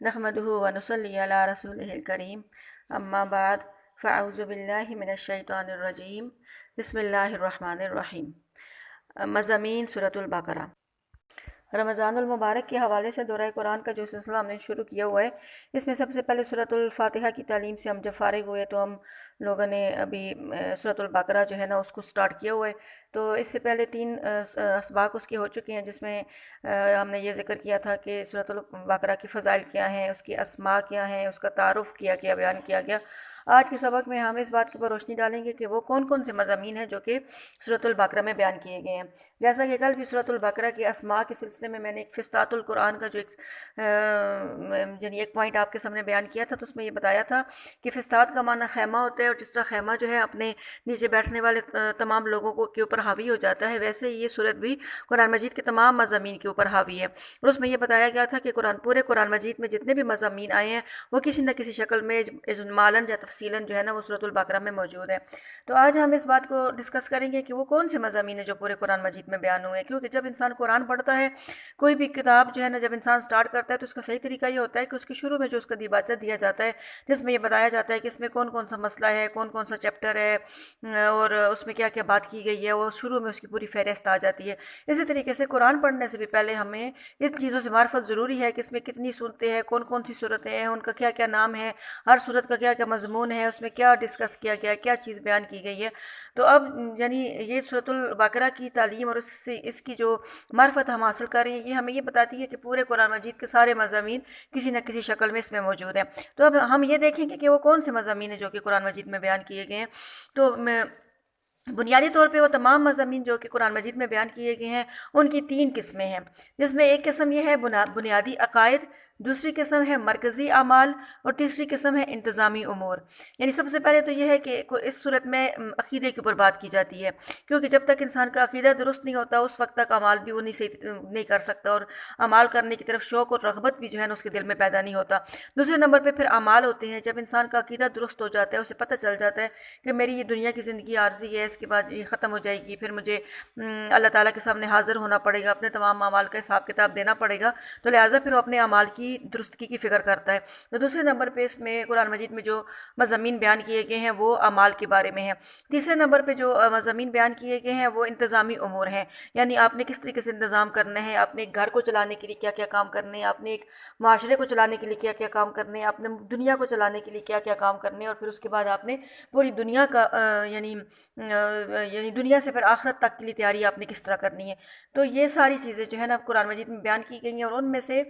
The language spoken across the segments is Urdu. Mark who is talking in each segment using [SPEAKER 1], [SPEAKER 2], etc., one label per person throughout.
[SPEAKER 1] نحمدہ ونصلی علی رسولہ الکریم اما بعد فاعوذ باللہ من الشیطان الرجیم بسم اللہ الرحمن الرحیم۔ مضامین سورۃ البقرہ۔ رمضان المبارک کے حوالے سے دورہ قرآن کا جو سلسلہ ہم نے شروع کیا ہوا ہے، اس میں سب سے پہلے سورۃ الفاتحہ کی تعلیم سے ہم جب فارغ ہوئے تو ہم لوگوں نے ابھی سورۃ البقرہ جو ہے نا اس کو سٹارٹ کیا ہوا ہے۔ تو اس سے پہلے 3 اسباق اس کے ہو چکے ہیں، جس میں ہم نے یہ ذکر کیا تھا کہ سورۃ البقرہ کی فضائل کیا ہیں، اس کی اسماء کیا ہیں، اس کا تعارف کیا گیا، بیان کیا گیا۔ آج کے سبق میں ہم اس بات کے اوپر روشنی ڈالیں گے کہ وہ کون کون سے مضامین ہیں جو کہ سورۃ البقرہ میں بیان کیے گئے ہیں۔ جیسا کہ کل بھی سورۃ البقرہ کی اسماء کے سلسلے میں نے ایک فسطاط القرآن کا جو ایک پوائنٹ آپ کے سامنے بیان کیا تھا، تو اس میں یہ بتایا تھا کہ فسطاط کا معنی خیمہ ہوتا ہے، اور جس طرح خیمہ جو ہے اپنے نیچے بیٹھنے والے تمام لوگوں کے اوپر حاوی ہو جاتا ہے، ویسے یہ سورت بھی قرآن مجید کے تمام مضامین کے اوپر حاوی ہے۔ اور اس میں یہ بتایا گیا تھا کہ پورے قرآن مجید میں جتنے بھی مضامین آئے ہیں وہ کسی نہ کسی شکل میں اجمالاً یا تفصیلاً جو ہے نا وہ سورۃ البقرہ میں موجود ہے۔ تو آج ہم اس بات کو ڈسکس کریں گے کہ وہ کون سے مضامین ہیں جو پورے قرآن مجید میں بیان ہوئے ہیں، کیونکہ جب انسان قرآن پڑھتا ہے، کوئی بھی کتاب جو ہے نا جب انسان سٹارٹ کرتا ہے تو اس کا صحیح طریقہ یہ ہوتا ہے کہ اس کے شروع میں جو اس کا دیباچہ دیا جاتا ہے، جس میں یہ بتایا جاتا ہے کہ اس میں کون کون سا مسئلہ ہے، کون کون سا چیپٹر ہے، اور اس میں کیا کیا بات کی گئی ہے، وہ شروع میں اس کی پوری فہرست آ جاتی ہے۔ اسی طریقے سے قرآن پڑھنے سے بھی پہلے ہمیں ان چیزوں سے معرفت ضروری ہے کہ اس میں کتنی صورتیں ہیں، کون کون سی صورتیں ہیں، ان کا کیا کیا نام ہے، ہر صورت کا کیا کیا مضمون ہے، اس میں کیا ڈسکس کیا گیا ہے، کیا چیز بیان کی گئی ہے۔ تو اب یہ سورۃ البقرہ کی تعلیم اور اس کی جو معرفت ہم حاصل کر رہے ہیں، یہ ہمیں یہ بتاتی ہے کہ پورے قرآن مجید کے سارے مضامین کسی نہ کسی شکل میں اس میں موجود ہیں۔ تو اب ہم یہ دیکھیں گے کہ وہ کون سے مضامین ہیں جو کہ قرآن مجید میں بیان کیے گئے ہیں۔ تو بنیادی طور پہ وہ تمام مضامین جو کہ قرآن مجید میں بیان کیے گئے ہیں ان کی 3 قسمیں ہیں، جس میں ایک قسم یہ ہے بنیادی عقائد، دوسری قسم ہے مرکزی اعمال، اور تیسری قسم ہے انتظامی امور۔ یعنی سب سے پہلے تو یہ ہے کہ اس صورت میں عقیدے کے اوپر بات کی جاتی ہے، کیونکہ جب تک انسان کا عقیدہ درست نہیں ہوتا اس وقت تک اعمال بھی وہ نہیں کر سکتا، اور اعمال کرنے کی طرف شوق اور رغبت بھی جو ہے نا اس کے دل میں پیدا نہیں ہوتا۔ دوسرے نمبر پہ پھر اعمال ہوتے ہیں، جب انسان کا عقیدہ درست ہو جاتا ہے، اسے پتہ چل جاتا ہے کہ میری یہ دنیا کی زندگی عارضی ہے، اس کے بعد یہ ختم ہو جائے گی، پھر مجھے اللہ تعالیٰ کے سامنے حاضر ہونا پڑے گا، اپنے تمام اعمال کا حساب کتاب دینا پڑے گا، تو لہٰذا پھر وہ اپنے اعمال کی درستگی کی فکر کرتا ہے۔ تو دوسرے نمبر پہ اس میں قرآن مجید میں جو مضامین بیان کیے گئے ہیں وہ اعمال کے بارے میں ہیں۔ تیسرے نمبر پہ جو مضامین بیان کیے گئے ہیں وہ انتظامی امور ہیں، یعنی آپ نے کس طریقے سے انتظام کرنا ہے، آپ نے ایک گھر کو چلانے کے لیے کیا کیا کام کرنے ہیں، آپ نے ایک معاشرے کو چلانے کے لیے کیا کیا کام کرنے ہیں، آپ نے دنیا کو چلانے کے لیے کیا کیا کام کرنے ہیں، اور پھر اس کے بعد آپ نے پوری دنیا کا یعنی دنیا سے پھر آخرت تک کے لیے تیاری آپ نے کس طرح کرنی ہے۔ تو یہ ساری چیزیں جو ہے نا قرآن مجید میں بیان کی گئی ہیں، اور ان میں سے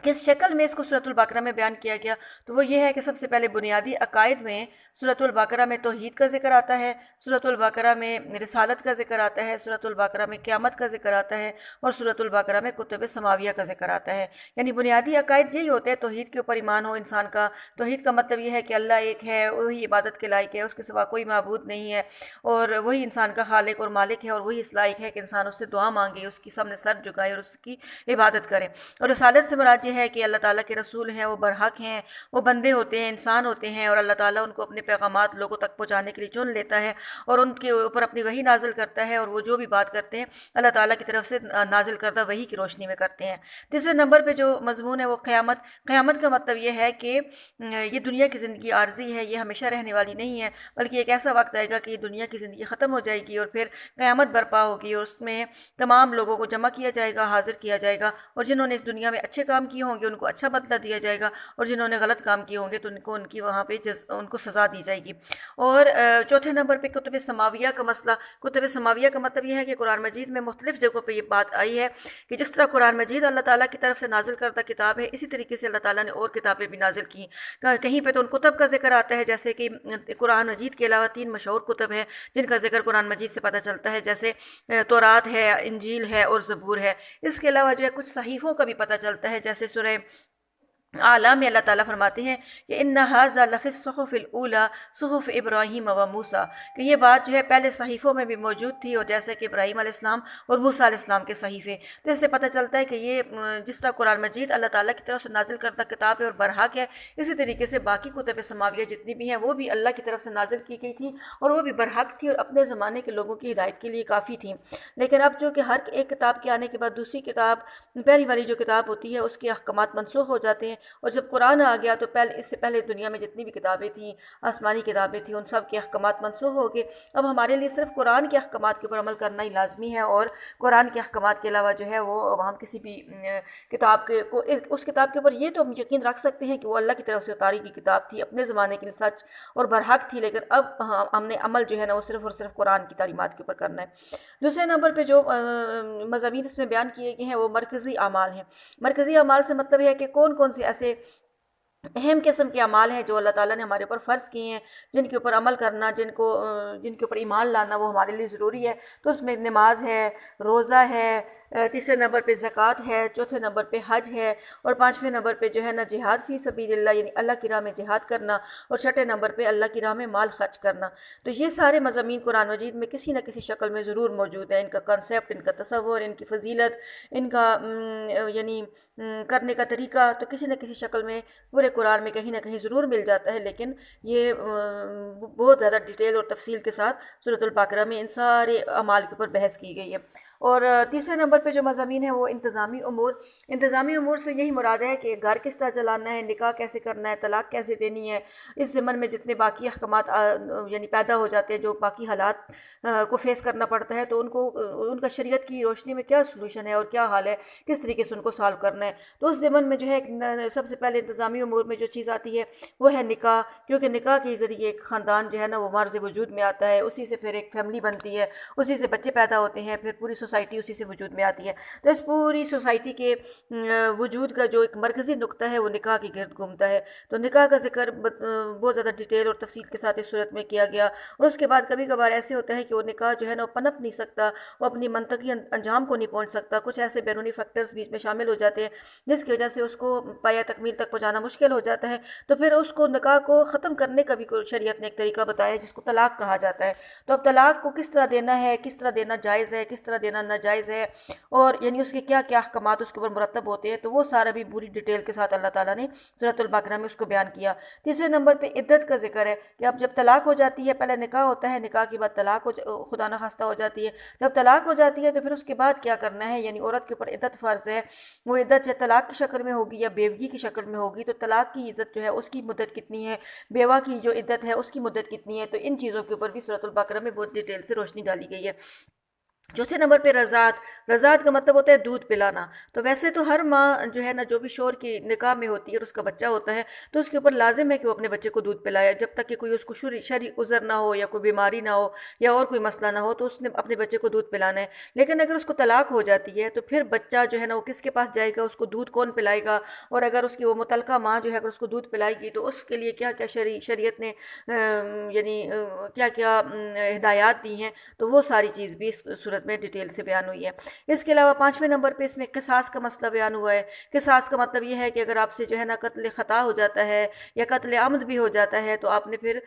[SPEAKER 1] کس شکل میں اس کو سورۃ البقرہ میں بیان کیا گیا تو وہ یہ ہے کہ سب سے پہلے بنیادی عقائد میں سورۃ البقرہ میں توحید کا ذکر آتا ہے، سورۃ البقرہ میں رسالت کا ذکر آتا ہے، سورۃ البقرہ میں قیامت کا ذکر آتا ہے، اور سورۃ البقرہ میں کتب سماویہ کا ذکر آتا ہے۔ یعنی بنیادی عقائد یہی ہوتے ہیں، توحید کے اوپر ایمان ہو انسان کا۔ توحید کا مطلب یہ ہے کہ اللہ ایک ہے، وہی عبادت کے لائق ہے، اس کے سوا کوئی معبود نہیں ہے، اور وہی انسان کا خالق اور مالک ہے، اور وہی اس لائق ہے کہ انسان اس سے دعا مانگے، اس کے سامنے سر جھکائے اور اس کی عبادت کرے۔ اور رسالت سے مراد یہ ہے کہ اللہ تعالیٰ کے رسول ہیں، وہ برحق ہیں، وہ بندے ہوتے ہیں، انسان ہوتے ہیں، اور اللہ تعالیٰ ان کو اپنے پیغامات لوگوں تک پہنچانے کے لیے چن لیتا ہے، اور ان کے اوپر اپنی وحی نازل کرتا ہے، اور وہ جو بھی بات کرتے ہیں اللہ تعالیٰ کی طرف سے نازل کردہ وحی کی روشنی میں کرتے ہیں۔ تیسرے نمبر پہ جو مضمون ہے وہ قیامت کا مطلب یہ ہے کہ یہ دنیا کی زندگی عارضی ہے، یہ ہمیشہ رہنے والی نہیں ہے، بلکہ ایک ایسا وقت آئے گا کہ یہ دنیا کی زندگی ختم ہو جائے گی، اور پھر قیامت برپا ہوگی، اور اس میں تمام لوگوں کو جمع کیا جائے گا، حاضر کیا جائے گا، اور جنہوں نے اس دنیا میں اچھے کام کیے ہوں گے ان کو اچھا بدلہ دیا جائے گا، اور جنہوں نے غلط کام کیے ہوں گے تو ان کی وہاں پہ ان کو سزا دی جائے گی۔ اور چوتھے نمبر پہ کتب سماویہ کا مسئلہ۔ کتب سماویہ کا مطلب یہ ہے کہ قرآن مجید میں مختلف جگہوں پہ یہ بات آئی ہے کہ جس طرح قرآن مجید اللہ تعالیٰ کی طرف سے نازل کردہ کتاب ہے، اسی طریقے سے اللہ تعالیٰ نے اور کتابیں بھی نازل کی۔ کہیں پہ تو ان کتب کا ذکر آتا ہے، جیسے کہ قرآن مجید کے علاوہ 3 مشہور کتب ہیں جن کا ذکر قرآن مجید سے پتہ چلتا ہے، جیسے تورات ہے، انجیل ہے، اور زبور ہے۔ اس کے علاوہ جو ہے کچھ صحیفوں کا بھی پتہ چلتا ہے، جیسے سورہ اعلیٰ میں اللہ تعالیٰ فرماتے ہیں کہ ان ھذا لفی الصحف الاولیٰ صحف ابراہیم و موسیٰ، کہ یہ بات جو ہے پہلے صحیفوں میں بھی موجود تھی، اور جیسے کہ ابراہیم علیہ السلام اور موسیٰ علیہ السلام کے صحیفے۔ تو اس سے پتہ چلتا ہے کہ یہ جس طرح قرآن مجید اللہ تعالیٰ کی طرف سے نازل کردہ کتاب ہے اور برحق ہے، اسی طریقے سے باقی کتب سماویہ جتنی بھی ہیں وہ بھی اللہ کی طرف سے نازل کی گئی تھیں، اور وہ بھی برحق تھی، اور اپنے زمانے کے لوگوں کی ہدایت کے لیے کافی تھیں۔ لیکن اب جو کہ ہر ایک کتاب کے آنے کے بعد دوسری کتاب، پہلی والی جو کتاب ہوتی ہے اس کے احکامات منسوخ ہو جاتے ہیں، اور جب قرآن آ گیا تو اس سے پہلے دنیا میں جتنی بھی کتابیں تھیں، آسمانی کتابیں تھیں، ان سب کے احکامات منسوخ ہو گئے۔ اب ہمارے لیے صرف قرآن کے احکامات کے اوپر عمل کرنا ہی لازمی ہے، اور قرآن کے احکامات کے علاوہ جو ہے وہ ہم کسی بھی کتاب اس کتاب کے اوپر یہ تو ہم یقین رکھ سکتے ہیں کہ وہ اللہ کی طرف سے اتاری کی کتاب تھی، اپنے زمانے کے لیے سچ اور برحق تھی، لیکن اب ہم نے عمل جو ہے نا وہ صرف اور صرف قرآن کی تعلیمات کے اوپر کرنا ہے۔ دوسرے نمبر پہ جو مضامین اس میں بیان کیے گئے ہیں وہ مرکزی اعمال ہیں۔ مرکزی اعمال سے مطلب ہے کہ کون کون سے ایسے اہم قسم کے اعمال ہیں جو اللہ تعالیٰ نے ہمارے اوپر فرض کیے ہیں، جن کے اوپر عمل کرنا، جن کے اوپر ایمان لانا وہ ہمارے لیے ضروری ہے۔ تو اس میں نماز ہے، روزہ ہے، تیسرے نمبر پہ زکوٰۃ ہے، چوتھے نمبر پہ حج ہے، اور پانچویں نمبر پہ جو ہے نا جہاد فی سبیل اللہ یعنی اللہ کی راہ میں جہاد کرنا، اور چھٹے نمبر پہ اللہ کی راہ میں مال خرچ کرنا۔ تو یہ سارے مضامین قرآن مجید میں کسی نہ کسی شکل میں ضرور موجود ہیں۔ ان کا کنسیپٹ، ان کا تصور، ان کی فضیلت، ان کا یعنی کرنے کا طریقہ تو کسی نہ کسی شکل میں پورے قرآن میں کہیں نہ کہیں ضرور مل جاتا ہے، لیکن یہ بہت زیادہ ڈیٹیل اور تفصیل کے ساتھ سورۃ البقرہ میں ان سارے اعمال کے اوپر بحث کی گئی ہے۔ اور تیسرے نمبر پہ جو مضامین ہیں وہ انتظامی امور۔ انتظامی امور سے یہی مراد ہے کہ گھر کس طرح چلانا ہے، نکاح کیسے کرنا ہے، طلاق کیسے دینی ہے، اس ضمن میں جتنے باقی احکامات یعنی پیدا ہو جاتے ہیں، جو باقی حالات کو فیس کرنا پڑتا ہے، تو ان کا شریعت کی روشنی میں کیا سلوشن ہے اور کیا حال ہے، کس طریقے سے ان کو سالو کرنا ہے۔ تو اس ضمن میں جو ہے سب سے پہلے انتظامی امور میں جو چیز آتی ہے وہ ہے نکاح، کیونکہ نکاح کے ذریعے ایک خاندان جو ہے نا وہ مرز وجود میں آتا ہے، اسی سے پھر ایک فیملی بنتی ہے، اسی سے بچے پیدا ہوتے ہیں، پھر پوری سوسائٹی اسی سے وجود میں آتی ہے۔ تو اس پوری سوسائٹی کے وجود کا جو ایک مرکزی نقطہ ہے وہ نکاح کے گرد گھومتا ہے۔ تو نکاح کا ذکر بہت زیادہ ڈیٹیل اور تفصیل کے ساتھ اس صورت میں کیا گیا، اور اس کے بعد کبھی کبھار ایسے ہوتا ہے کہ وہ نکاح جو ہے نا وہ پنپ نہیں سکتا، وہ اپنی منطقی انجام کو نہیں پہنچ سکتا، کچھ ایسے بیرونی فیکٹرز بیچ میں شامل ہو جاتے ہیں جس کی وجہ سے اس کو پایہ تکمیل تک پہنچانا مشکل ہو جاتا ہے۔ تو پھر اس کو نکاح کو ختم کرنے کا بھی شریعت نے ایک طریقہ بتایا جس کو طلاق کہا جاتا ہے۔ تو اب طلاق کو کس طرح دینا ہے، کس طرح دینا جائز ہے، کس طرح دینا ناجائز ہے، اور یعنی اس کے کیا کیا احکامات اس کے اوپر مرتب ہوتے ہیں، تو وہ سارا بھی پوری ڈیٹیل کے ساتھ اللہ تعالیٰ نے سورۃ البقرہ میں اس کو بیان کیا۔ تیسرے نمبر پہ عدت کا ذکر ہے کہ اب جب طلاق ہو جاتی ہے، پہلے نکاح ہوتا ہے، نکاح کے بعد طلاق خدا نخواستہ ہو جاتی ہے، جب طلاق ہو جاتی ہے تو پھر اس کے بعد کیا کرنا ہے، یعنی عورت کے اوپر عدت فرض ہے۔ وہ عدت چاہے طلاق کی شکل میں ہوگی یا بیوگی کی شکل میں ہوگی، تو طلاق کی عدت جو ہے اس کی مدت کتنی ہے، بیوہ کی جو عدت ہے اس کی مدت کتنی ہے، تو ان چیزوں کے اوپر بھی سورۃ البقرہ میں بہت ڈیٹیل سے روشنی ڈالی گئی ہے۔ چوتھے نمبر پہ رضاعت کا مطلب ہوتا ہے دودھ پلانا۔ تو ویسے تو ہر ماں جو ہے نا جو بھی شوہر کی نکاح میں ہوتی ہے اور اس کا بچہ ہوتا ہے تو اس کے اوپر لازم ہے کہ وہ اپنے بچے کو دودھ پلائے، جب تک کہ کوئی اس کو شرعی عذر نہ ہو یا کوئی بیماری نہ ہو یا اور کوئی مسئلہ نہ ہو تو اس نے اپنے بچے کو دودھ پلانا ہے۔ لیکن اگر اس کو طلاق ہو جاتی ہے تو پھر بچہ جو ہے نا وہ کس کے پاس جائے گا، اس کو دودھ کون پلائے گا، اور اگر اس کی وہ متعلقہ ماں جو ہے اگر اس کو دودھ پلائے گی تو اس کے لیے کیا کیا شریعت نے یعنی کیا کیا ہدایات دی ہیں، تو وہ ساری چیز بھی اس صورت میں ڈیٹیل سے بیان ہوئی ہے۔ اس کے علاوہ پانچویں نمبر پہ اس میں قصاص کا مسئلہ بیان ہوا ہے۔ قصاص کا مطلب یہ ہے کہ اگر آپ سے جو ہے نا قتل خطا ہو جاتا ہے یا قتل عمد بھی ہو جاتا ہے تو آپ نے پھر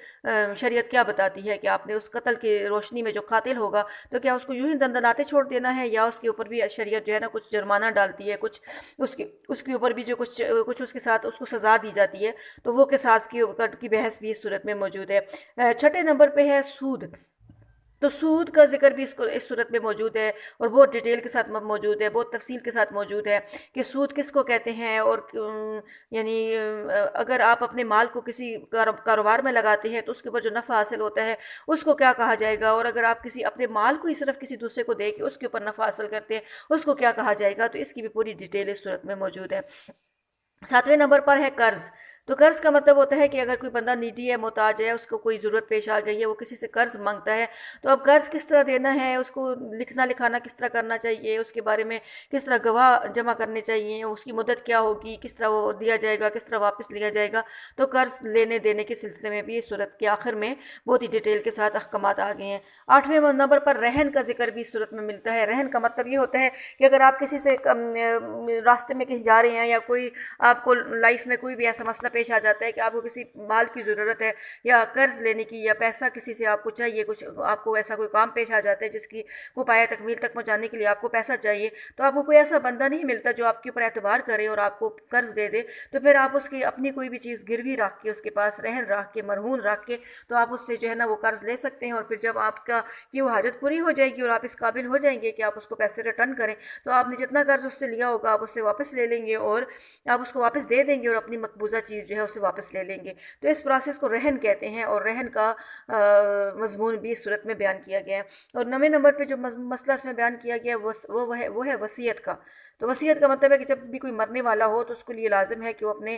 [SPEAKER 1] شریعت کیا بتاتی ہے کہ آپ نے اس قتل کی روشنی میں جو قاتل ہوگا تو کیا اس کو یوں ہی دندناتے چھوڑ دینا ہے، یا اس کے اوپر بھی شریعت جو ہے نا کچھ جرمانہ ڈالتی ہے، کچھ اس کے اوپر بھی جو کچھ اس کے ساتھ اس کو سزا دی جاتی ہے، تو وہ قصاص کی بحث بھی اس صورت میں موجود ہے۔ چھٹے نمبر پہ ہے سود۔ تو سود کا ذکر بھی اس صورت میں موجود ہے اور بہت ڈیٹیل کے ساتھ موجود ہے، بہت تفصیل کے ساتھ موجود ہے کہ سود کس کو کہتے ہیں، اور یعنی اگر آپ اپنے مال کو کسی کاروبار میں لگاتے ہیں تو اس کے اوپر جو نفع حاصل ہوتا ہے اس کو کیا کہا جائے گا، اور اگر آپ کسی اپنے مال کو ہی صرف کسی دوسرے کو دے کے اس کے اوپر نفع حاصل کرتے ہیں اس کو کیا کہا جائے گا، تو اس کی بھی پوری ڈیٹیل اس صورت میں موجود ہے۔ ساتویں نمبر پر ہے قرض۔ تو قرض کا مطلب ہوتا ہے کہ اگر کوئی بندہ نیڈی ہے، محتاج ہے، اس کو کوئی ضرورت پیش آ گئی ہے، وہ کسی سے قرض مانگتا ہے، تو اب قرض کس طرح دینا ہے، اس کو لکھنا لکھانا کس طرح کرنا چاہیے، اس کے بارے میں کس طرح گواہ جمع کرنے چاہیے، اس کی مدت کیا ہوگی، کس طرح وہ دیا جائے گا، کس طرح واپس لیا جائے گا، تو قرض لینے دینے کے سلسلے میں بھی اس صورت کے آخر میں بہت ہی ڈیٹیل کے ساتھ احکامات آ گئے ہیں۔ آٹھویں نمبر پر رہن کا ذکر بھی اس صورت میں ملتا ہے۔ رہن کا مطلب یہ ہوتا ہے کہ اگر آپ کسی سے راستے میں کہیں جا رہے ہیں یا کوئی آپ کو لائف میں کوئی بھی ایسا مسئلہ پیش آ جاتا ہے کہ آپ کو کسی مال کی ضرورت ہے یا قرض لینے کی یا پیسہ کسی سے آپ کو چاہیے، کچھ آپ کو ایسا کوئی کام پیش آ جاتا ہے جس کی وہ پایہ تکمیل تک پہنچانے کے لیے آپ کو پیسہ چاہیے، تو آپ کو کوئی ایسا بندہ نہیں ملتا جو آپ کے اوپر اعتبار کرے اور آپ کو قرض دے دے، تو پھر آپ اس کی اپنی کوئی بھی چیز گروی رکھ کے، اس کے پاس رہن رکھ کے، مرہون رکھ کے، تو آپ اس سے جو ہے نا وہ قرض لے سکتے ہیں، اور پھر جب آپ کا کی وہ حاجت پوری ہو جائے گی اور آپ اس قابل ہو جائیں گے کہ آپ اس کو پیسے ریٹرن کریں، تو آپ نے جتنا قرض اس سے لیا ہوگا آپ اس سے واپس لے لیں گے اور آپ اس کو واپس دے دیں گے اور اپنی مقبوضہ چیز جو ہے اسے واپس لے لیں گے۔ تو اس پروسیس کو رہن کہتے ہیں، اور رہن کا مضمون بھی اس صورت میں بیان کیا گیا ہے۔ اور 9ویں نمبر پہ جو مسئلہ اس میں بیان کیا گیا ہے وہ ہے وصیت کا۔ تو وصیت کا مطلب ہے کہ جب بھی کوئی مرنے والا ہو تو اس کے لیے لازم ہے کہ وہ اپنے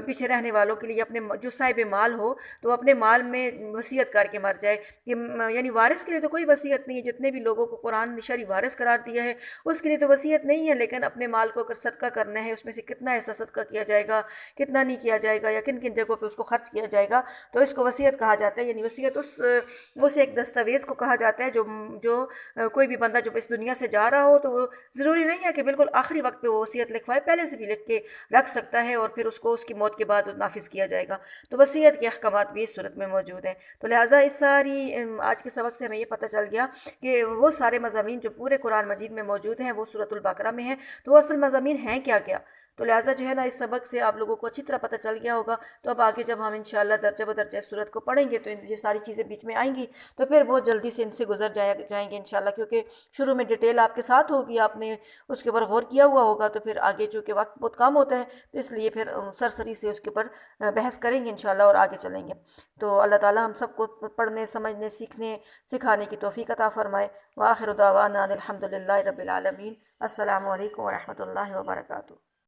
[SPEAKER 1] پیچھے رہنے والوں کے لیے اپنے جو صاحب مال ہو تو اپنے مال میں وصیت کر کے مر جائے، کہ یعنی وارث کے لیے تو کوئی وصیت نہیں ہے، جتنے بھی لوگوں کو قرآن نے شرعی وارث قرار دیا ہے اس کے لیے تو وصیت نہیں ہے، لیکن اپنے مال کو اگر صدقہ کرنا ہے، اس میں سے کتنا ایسا صدقہ کیا جائے گا، کتنا نہیں کیا جائے گا، یا کن کن جگہوں پہ اس کو خرچ کیا جائے گا، تو اس کو وصیت کہا جاتا ہے۔ یعنی وصیت اس ایک دستاویز کو کہا جاتا ہے جو کوئی بھی بندہ جب اس دنیا سے جا رہا ہو تو وہ ضروری نہیں ہے کہ بالکل آخری وقت پہ وہ وصیت لکھوائے، پہلے سے بھی لکھ کے رکھ سکتا ہے اور پھر اس کو اس کی موت کے بعد نافذ کیا جائے گا۔ تو وصیت کے احکامات بھی اس صورت میں موجود ہیں۔ تو لہٰذا اس ساری آج کے سبق سے ہمیں یہ پتہ چل گیا کہ وہ سارے مضامین جو پورے قرآن مجید میں موجود ہیں وہ سورۃ البقرہ میں ہیں، تو وہ اصل مضامین ہیں کیا کیا؟ تو لہٰذا جو ہے نا اس سبق سے آپ لوگوں کو اچھی طرح پتہ چل گیا ہوگا، تو اب آگے جب ہم انشاءاللہ درجہ بدرجہ اس صورت کو پڑھیں گے تو یہ ساری چیزیں بیچ میں آئیں گی، تو پھر بہت جلدی سے ان سے گزر جائیں گے انشاءاللہ، کیونکہ شروع میں ڈیٹیل آپ کے ساتھ ہوگی، آپ نے اس کے اوپر غور کیا ہوا ہوگا، تو پھر آگے چونکہ وقت بہت کم ہوتا ہے تو اس لیے پھر سرسری سے اس کے اوپر بحث کریں گے انشاءاللہ اور آگے چلیں گے۔ تو اللہ تعالی ہم سب کو پڑھنے، سمجھنے، سیکھنے، سکھانے کی توفیق عطا فرمائے۔ وآخر دعوانا ان الحمد للہ رب العالمین۔ السلام علیکم ورحمۃ اللہ وبرکاتہ۔